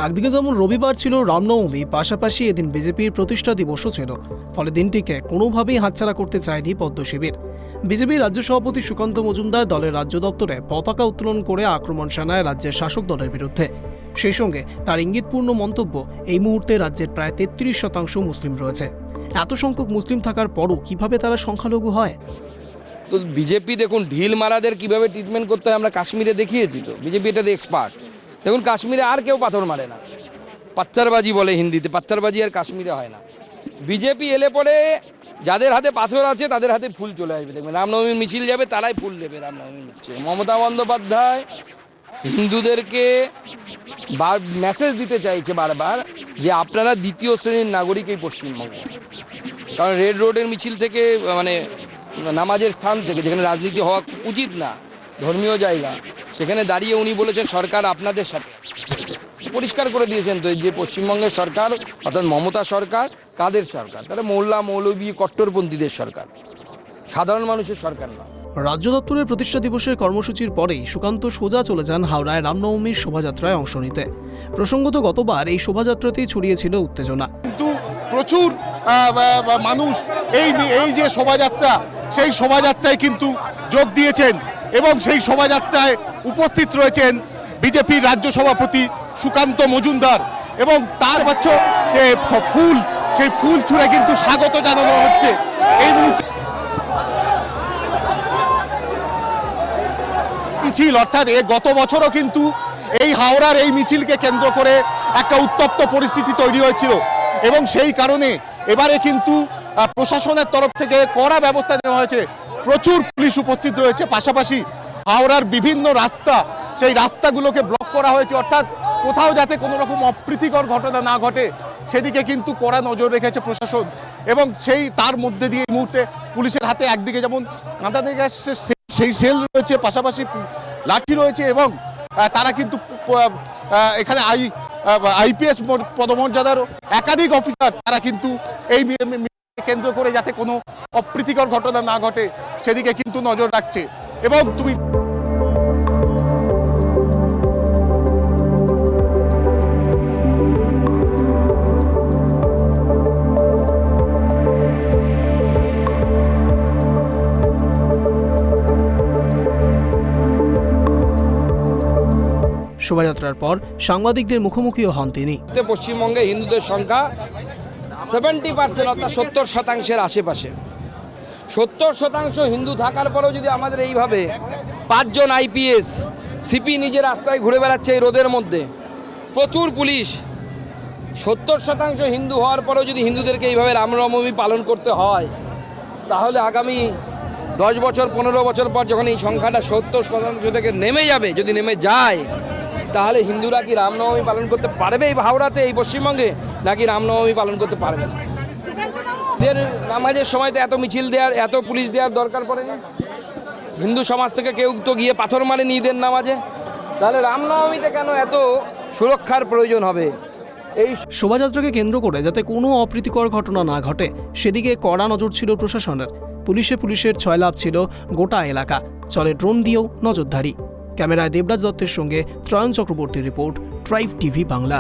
একদিকে যেমন রবিবার ছিল রামনবমী, পাশাপাশি এদিন বিজেপির প্রতিষ্ঠা দিবসও ছিল, ফলে দিনটিকে কোনোভাবেই হাতছাড়া করতে চায়নি পদ্ম শিবির। বিজেপির রাজ্য সভাপতি সুকান্ত মজুমদার দলের রাজ্য দপ্তরে পতাকা উত্তোলন করে আক্রমণ শানায় রাজ্যের শাসক দলের বিরুদ্ধে। সেই সঙ্গে তার ইঙ্গিতপূর্ণ মন্তব্য, এই মুহূর্তে রাজ্যের প্রায় 33% মুসলিম রয়েছে। এত সংখ্যক মুসলিম থাকার পরও কিভাবে তারা সংখ্যালঘু হয়? তো বিজেপি দেখুন ঢিল মারাদের কিভাবে ট্রিটমেন্ট করতে হয় আমরা কাশ্মীরে দেখিয়েছি। তো বিজেপি এটাতে এক্সপার্ট। দেখুন কাশ্মীরে আর কেউ পাথর মারে না, পাত্তারবাজি বলে হিন্দিতে, পাত্তারবাজি আর কাশ্মীরে হয় না। বিজেপি এলে পরে যাদের হাতে পাথর আছে তাদের হাতে ফুল চলে আসবে। দেখবেন রামনবমীর মিছিল যাবে, তারাই ফুল দেবে রামনবমীর মিছিল। মমতা বন্দ্যোপাধ্যায় হিন্দুদেরকে মেসেজ দিতে চাইছে বারবার যে আপনারা দ্বিতীয় শ্রেণীর নাগরিক এই পশ্চিমবঙ্গে। কারণ রেড রোডের মিছিল থেকে মানে নামাজের স্থান থেকে, যেখানে রাজনীতি হওয়া উচিত না, ধর্মীয় জায়গা, সেখানে দাঁড়িয়ে উনি বলেছেন সরকার আপনাদের সাথে। পরিষ্কার করে দিয়েছেন তো যে পশ্চিমবঙ্গের সরকার অর্থাৎ মমতা সরকার কাদের সরকার? তারা মোল্লা মৌলবী কট্টরপন্থীদের সরকার, সাধারণ মানুষের সরকার না। রাজ্য দপ্তরের প্রতিষ্ঠা দিবসের কর্মসূচির পরেই সুকান্ত সোজা চলে যান হাওড়ায় রামনবমীর শোভাযাত্রায় অংশ নিতে। প্রসঙ্গত গতবার এই শোভাযাত্রাতেই ছড়িয়েছিল উত্তেজনা। কিন্তু প্রচুর মানুষ এই যে শোভাযাত্রা, সেই শোভাযাত্রায় কিন্তু যোগ দিয়েছেন এবং সেই শোভাযাত্রায় উপস্থিত রয়েছেন বিজেপির রাজ্য সভাপতি সুকান্ত মজুমদার এবং তার যে ফুল, সেই ফুল ছুঁড়ে কিন্তু স্বাগত জানানো হচ্ছে। এই মুহূর্তে মিছিল, অর্থাৎ গত বছরও কিন্তু এই হাওড়ার এই মিছিলকে কেন্দ্র করে একটা উত্তপ্ত পরিস্থিতি তৈরি হয়েছিল এবং সেই কারণে এবারে কিন্তু প্রশাসনের তরফ থেকে কড়া ব্যবস্থা নেওয়া হয়েছে। প্রচুর পুলিশ উপস্থিত রয়েছে, পাশাপাশি হাওড়ার বিভিন্ন রাস্তা, সেই রাস্তাগুলোকে ব্লক করা হয়েছে, অর্থাৎ কোথাও যাতে কোনো রকম অপ্রীতিকর ঘটনা না ঘটে সেদিকে কিন্তু কড়া নজর রেখেছে প্রশাসন। এবং তার মধ্যে দিয়ে এই মুহূর্তে পুলিশের হাতে একদিকে যেমন কাঁদা দিয়ে গ্যাসের সেই সেল রয়েছে, পাশাপাশি লাঠি রয়েছে এবং তারা কিন্তু এখানে আইপিএস পদমর্যাদার একাধিক অফিসার, তারা কিন্তু এই কেন্দ্র করে যাতে কোনো অপ্রীতিকর ঘটনা না ঘটে সেদিকে কিন্তু নজর রাখছে। এবং তুমি শোভাযাত্রার পর সাংবাদিকদের মুখোমুখিও হন তিনি। পশ্চিমবঙ্গে হিন্দুদের সংখ্যা 70%, অর্থাৎ 70% আশেপাশে। 70% হিন্দু থাকার পরেও যদি আমাদের এইভাবে 5 জন আইপিএস সিপি নিজের রাস্তায় ঘুরে বেড়াচ্ছে এই রোদের মধ্যে, প্রচুর পুলিশ, 70% হিন্দু হওয়ার পরেও যদি হিন্দুদেরকে এইভাবে রামনবমী পালন করতে হয়, তাহলে আগামী 10 বছর 15 বছর পর যখন এই সংখ্যাটা 70% থেকে নেমে যাবে, যদি নেমে যায়, তাহলে হিন্দুরা কি রামনবমী পালন করতে পারবে এই হাওড়াতে, এই পশ্চিমবঙ্গে, নাকি রামনবমী পালন করতে পারবে না? নামাজের সময় তো এত মিছিল দেওয়ার, এত পুলিশ দেওয়ার দরকার পড়েনি। হিন্দু সমাজ থেকে কেউ তো গিয়ে পাথর মারেনি ঈদের নামাজে, তাহলে রামনবমীতে কেন এত সুরক্ষার প্রয়োজন হবে? এই শোভাযাত্রাকে কেন্দ্র করে যাতে কোনো অপ্রীতিকর ঘটনা না ঘটে সেদিকে কড়া নজর ছিল প্রশাসনের। পুলিশের ছয়লাভ ছিল গোটা এলাকা, চলে ড্রোন দিয়েও নজরদারি। ক্যামেরায় দেবরাজ দত্তের সঙ্গে ত্রয়ন চক্রবর্তীর রিপোর্ট, ট্রাইব টিভি বাংলা।